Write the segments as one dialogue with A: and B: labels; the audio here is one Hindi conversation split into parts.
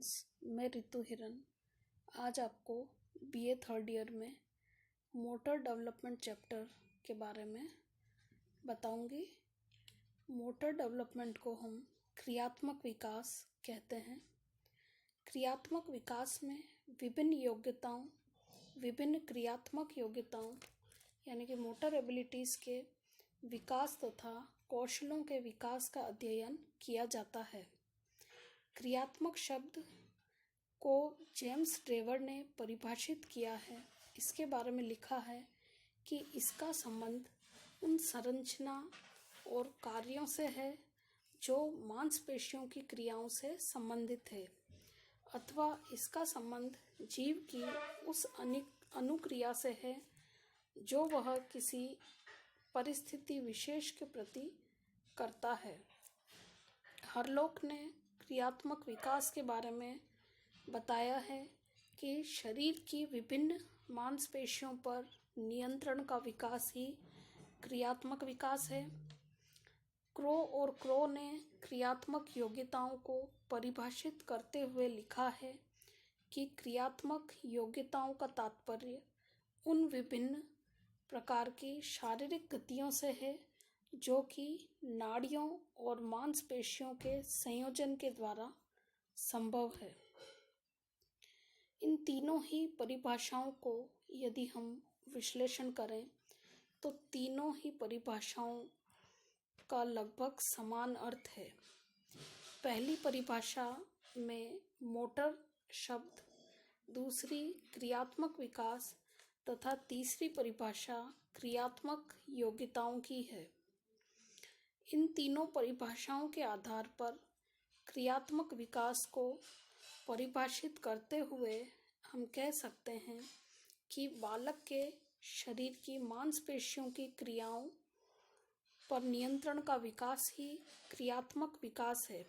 A: फ्रेंड्स, मैं रितु हिरन आज आपको बीए थर्ड ईयर में मोटर डेवलपमेंट चैप्टर के बारे में बताऊंगी। मोटर डेवलपमेंट को हम क्रियात्मक विकास कहते हैं। क्रियात्मक विकास में विभिन्न क्रियात्मक योग्यताओं यानी कि मोटर एबिलिटीज़ के विकास तथा कौशलों के विकास का अध्ययन किया जाता है। क्रियात्मक शब्द को जेम्स ड्रेवर ने परिभाषित किया है। इसके बारे में लिखा है कि इसका संबंध उन संरचना और कार्यों से है जो मांसपेशियों की क्रियाओं से संबंधित है, अथवा इसका संबंध जीव की उस अनुक्रिया से है जो वह किसी परिस्थिति विशेष के प्रति करता है। हरलॉक ने क्रियात्मक विकास के बारे में बताया है कि शरीर की विभिन्न मांसपेशियों पर नियंत्रण का विकास ही क्रियात्मक विकास है। क्रो ने क्रियात्मक योग्यताओं को परिभाषित करते हुए लिखा है कि क्रियात्मक योग्यताओं का तात्पर्य उन विभिन्न प्रकार की शारीरिक गतियों से है जो कि नाड़ियों और मांसपेशियों के संयोजन के द्वारा संभव है। इन तीनों ही परिभाषाओं को यदि हम विश्लेषण करें तो तीनों ही परिभाषाओं का लगभग समान अर्थ है। पहली परिभाषा में मोटर शब्द, दूसरी क्रियात्मक विकास तथा तीसरी परिभाषा क्रियात्मक योग्यताओं की है। इन तीनों परिभाषाओं के आधार पर क्रियात्मक विकास को परिभाषित करते हुए हम कह सकते हैं कि बालक के शरीर की मांसपेशियों की क्रियाओं पर नियंत्रण का विकास ही क्रियात्मक विकास है।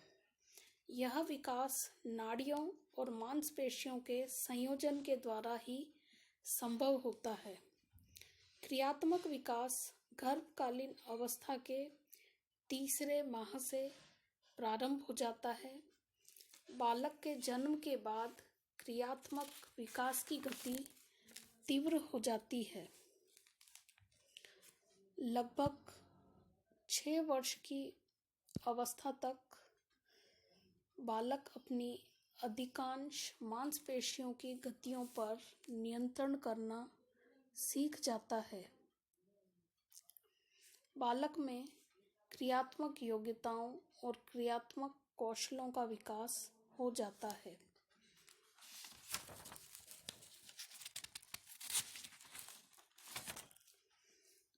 A: यह विकास नाड़ियों और मांसपेशियों के संयोजन के द्वारा ही संभव होता है। क्रियात्मक विकास गर्भकालीन अवस्था के तीसरे माह से प्रारंभ हो जाता है। बालक के जन्म के बाद क्रियात्मक विकास की गति तीव्र हो जाती है। लगभग 6 वर्ष की अवस्था तक बालक अपनी अधिकांश मांसपेशियों की गतियों पर नियंत्रण करना सीख जाता है। बालक में क्रियात्मक योग्यताओं और क्रियात्मक कौशलों का विकास हो जाता है।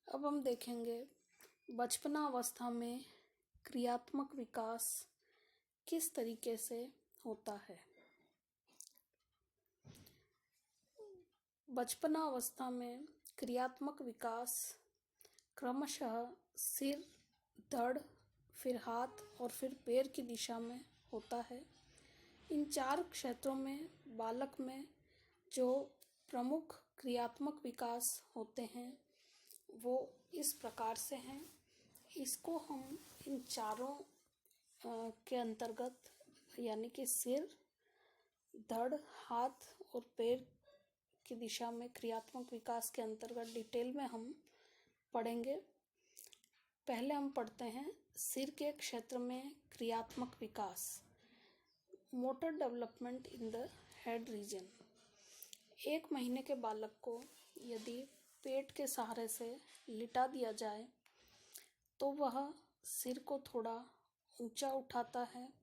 A: अब हम देखेंगे बचपना अवस्था में क्रियात्मक विकास किस तरीके से होता है। बचपना अवस्था में क्रियात्मक विकास क्रमशः सिर, धड़, फिर हाथ और फिर पैर की दिशा में होता है। इन 4 क्षेत्रों में बालक में जो प्रमुख क्रियात्मक विकास होते हैं वो इस प्रकार से हैं। इसको हम इन चारों के अंतर्गत यानी कि सिर, धड़, हाथ और पैर की दिशा में क्रियात्मक विकास के अंतर्गत डिटेल में हम पढ़ेंगे। पहले हम पढ़ते हैं सिर के क्षेत्र में क्रियात्मक विकास, motor development in the head region. 1 महीने के बालक को यदि पेट के सहारे से लिटा दिया जाए तो वह सिर को थोड़ा ऊंचा उठाता है।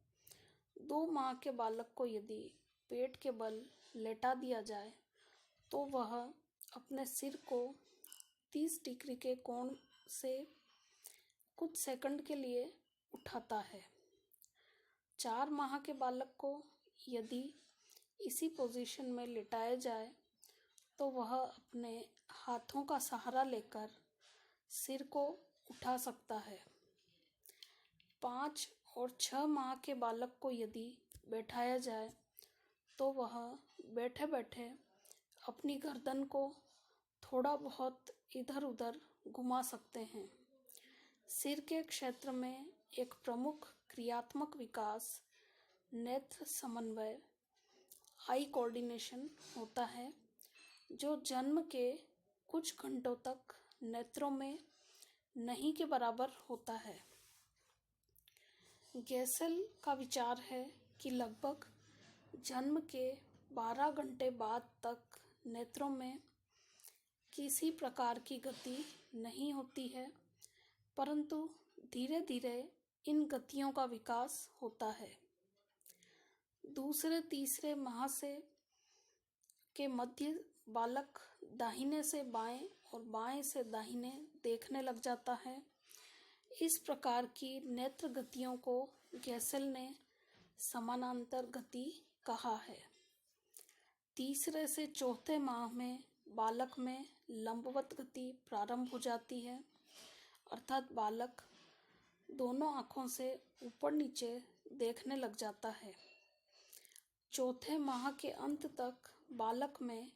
A: 2 माह के बालक को यदि पेट के बल लेटा दिया जाए तो वह अपने सिर को 30 डिग्री के कोण से कुछ सेकंड के लिए उठाता है। 4 माह के बालक को यदि इसी पोजीशन में लिटाया जाए तो वह अपने हाथों का सहारा लेकर सिर को उठा सकता है। 5 और 6 माह के बालक को यदि बैठाया जाए तो वह बैठे बैठे अपनी गर्दन को थोड़ा बहुत इधर उधर घुमा सकते हैं। सिर के क्षेत्र में एक प्रमुख क्रियात्मक विकास नेत्र समन्वय आई कोऑर्डिनेशन होता है, जो जन्म के कुछ घंटों तक नेत्रों में नहीं के बराबर होता है। गैसेल का विचार है कि लगभग जन्म के 12 घंटे बाद तक नेत्रों में किसी प्रकार की गति नहीं होती है, परंतु धीरे धीरे इन गतियों का विकास होता है। दूसरे तीसरे माह से के मध्य बालक दाहिने से बाएं और बाएं से दाहिने देखने लग जाता है। इस प्रकार की नेत्र गतियों को गैसेल ने समानांतर गति कहा है। तीसरे से चौथे माह में बालक में लंबवत गति प्रारंभ हो जाती है, अर्थात बालक दोनों आँखों से ऊपर नीचे देखने लग जाता है। चौथे माह के अंत तक बालक में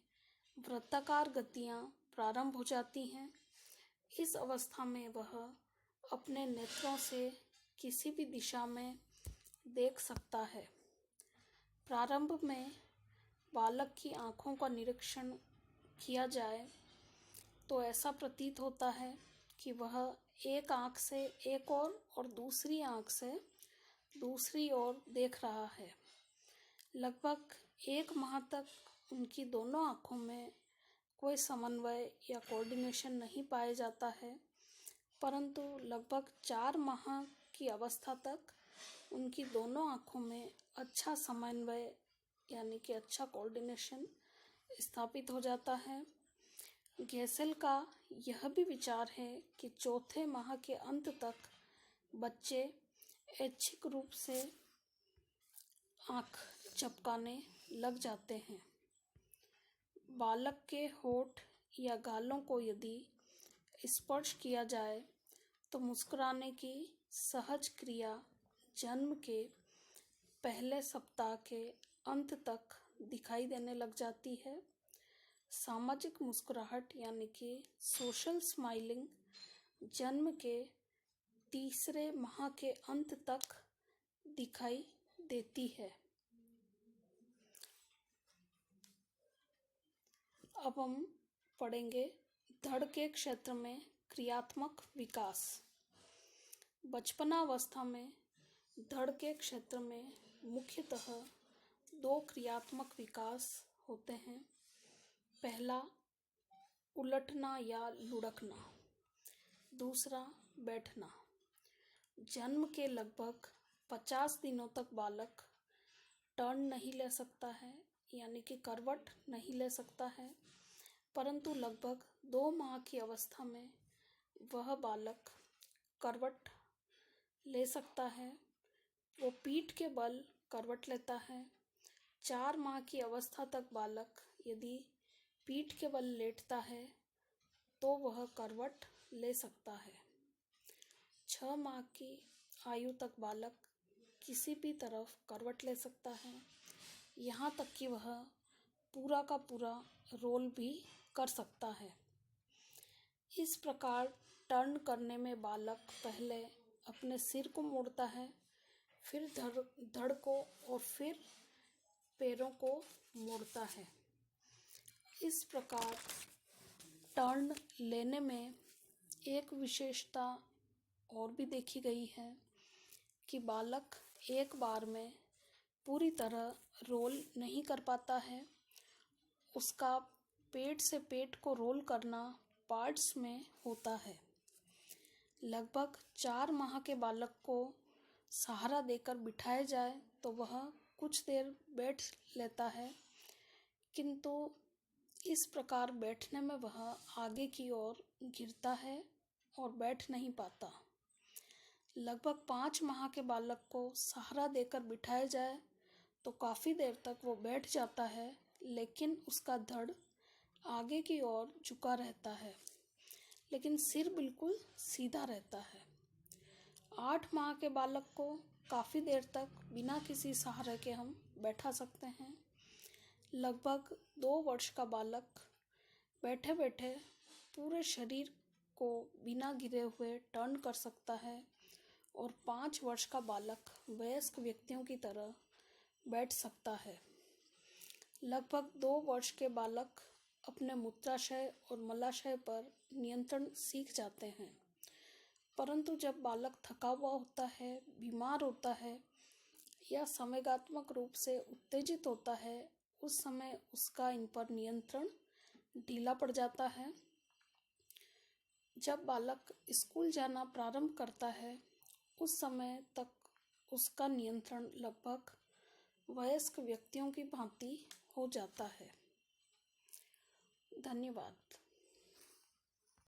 A: वृत्ताकार गतियाँ प्रारंभ हो जाती हैं। इस अवस्था में वह अपने नेत्रों से किसी भी दिशा में देख सकता है। प्रारंभ में बालक की आँखों का निरीक्षण किया जाए तो ऐसा प्रतीत होता है कि वह एक आँख से एक और दूसरी आँख से दूसरी ओर देख रहा है। लगभग 1 माह तक उनकी दोनों आँखों में कोई समन्वय या कोऑर्डिनेशन नहीं पाया जाता है, परंतु लगभग 4 माह की अवस्था तक उनकी दोनों आँखों में अच्छा समन्वय यानी कि अच्छा कोऑर्डिनेशन स्थापित हो जाता है। गैसेल का यह भी विचार है कि चौथे माह के अंत तक बच्चे ऐच्छिक रूप से आँख झपकाने लग जाते हैं। बालक के होठ या गालों को यदि स्पर्श किया जाए तो मुस्कुराने की सहज क्रिया जन्म के पहले सप्ताह के अंत तक दिखाई देने लग जाती है। सामाजिक मुस्कुराहट यानी कि सोशल स्माइलिंग जन्म के तीसरे माह के अंत तक दिखाई देती है। अब हम पढ़ेंगे धड़ के क्षेत्र में क्रियात्मक विकास। बचपनावस्था में धड़ के क्षेत्र में मुख्यतः 2 क्रियात्मक विकास होते हैं। पहला उलटना या लुढ़कना, दूसरा बैठना। जन्म के लगभग 50 दिनों तक बालक टर्न नहीं ले सकता है यानी कि करवट नहीं ले सकता है, परंतु लगभग 2 माह की अवस्था में वह बालक करवट ले सकता है। वो पीठ के बल करवट लेता है। 4 माह की अवस्था तक बालक यदि पीठ के बल लेटता है तो वह करवट ले सकता है। 6 माह की आयु तक बालक किसी भी तरफ करवट ले सकता है, यहाँ तक कि वह पूरा का पूरा रोल भी कर सकता है। इस प्रकार टर्न करने में बालक पहले अपने सिर को मोड़ता है, फिर धड़ को और फिर पैरों को मोड़ता है। इस प्रकार टर्न लेने में एक विशेषता और भी देखी गई है कि बालक एक बार में पूरी तरह रोल नहीं कर पाता है। उसका पेट से पेट को रोल करना पार्ट्स में होता है। लगभग 4 माह के बालक को सहारा देकर बिठाया जाए तो वह कुछ देर बैठ लेता है, किंतु इस प्रकार बैठने में वह आगे की ओर गिरता है और बैठ नहीं पाता। लगभग 5 माह के बालक को सहारा देकर बिठाया जाए तो काफ़ी देर तक वो बैठ जाता है, लेकिन उसका धड़ आगे की ओर झुका रहता है, लेकिन सिर बिल्कुल सीधा रहता है। 8 माह के बालक को काफ़ी देर तक बिना किसी सहारे के हम बैठा सकते हैं। लगभग 2 वर्ष का बालक बैठे बैठे पूरे शरीर को बिना गिरे हुए टर्न कर सकता है और 5 वर्ष का बालक वयस्क व्यक्तियों की तरह बैठ सकता है। लगभग 2 वर्ष के बालक अपने मूत्राशय और मलाशय पर नियंत्रण सीख जाते हैं, परंतु जब बालक थका हुआ होता है, बीमार होता है या संवेगात्मक रूप से उत्तेजित होता है, उस समय उसका इन पर नियंत्रण ढीला पड़ जाता है। जब बालक स्कूल जाना प्रारंभ करता है, उस समय तक उसका नियंत्रण लगभग वयस्क व्यक्तियों की भांति हो जाता है। धन्यवाद।